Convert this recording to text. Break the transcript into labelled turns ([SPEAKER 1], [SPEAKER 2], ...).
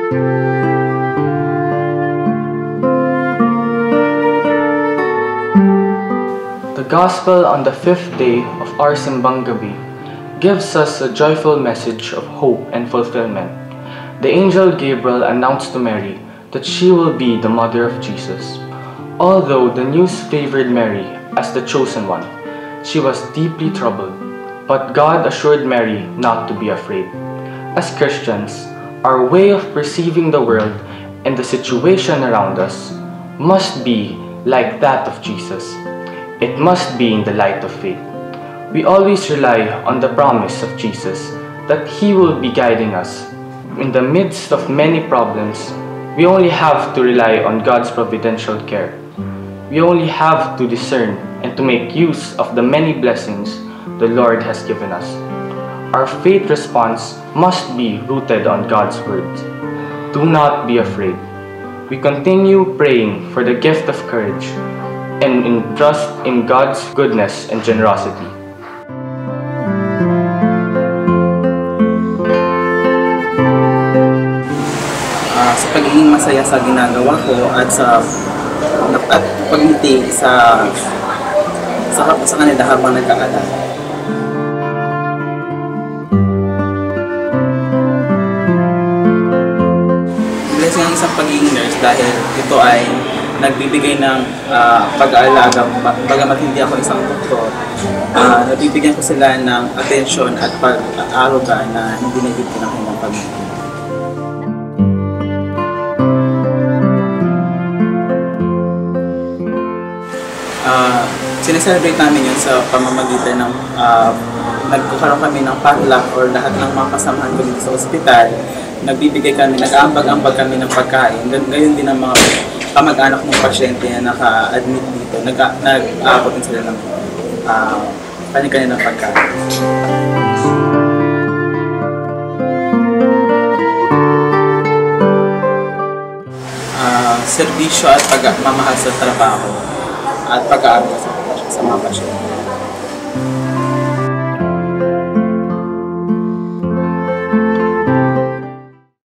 [SPEAKER 1] The Gospel on the 5th day of our Simbang Gabi gives us a joyful message of hope and fulfillment. The angel Gabriel announced to Mary that she will be the mother of Jesus. Although the news favored Mary as the chosen one, she was deeply troubled, but God assured Mary not to be afraid. As Christians, our way of perceiving the world and the situation around us must be like that of Jesus. It must be in the light of faith. We always rely on the promise of Jesus that He will be guiding us. In the midst of many problems, we only have to rely on God's providential care. We only have to discern and to make use of the many blessings the Lord has given us. Our faith response must be rooted on God's words. Do not be afraid. We continue praying for the gift of courage and in trust in God's goodness and generosity.
[SPEAKER 2] Sa pagiging masaya sa ginagawa ko at sa pagngiti sa kanila habang nag-aaral. Blessing ang isang pagiging nurse dahil ito ay nagbibigay ng pag-aalaga, bagamat hindi ako isang doktor, nabibigyan ko sila ng atensyon at pag-aaruga na hindi nagiging ng kanilang pamilya. Sineselebrate namin yun sa pamamagitan ng nagkakaroon kami ng potluck or lahat ng mga kasamahan ko dito sa ospital. Nagbibigay kami, nag-aambag-ambag kami ng pagkain. Ngayon din ang mga kamag-anak ng pasyente na naka-admit dito, nag-aabot din sila ng kanya-kanya ng pagkain. Serbisyo at pagmamahal sa trabaho at pag-aabot sa mga pasyente.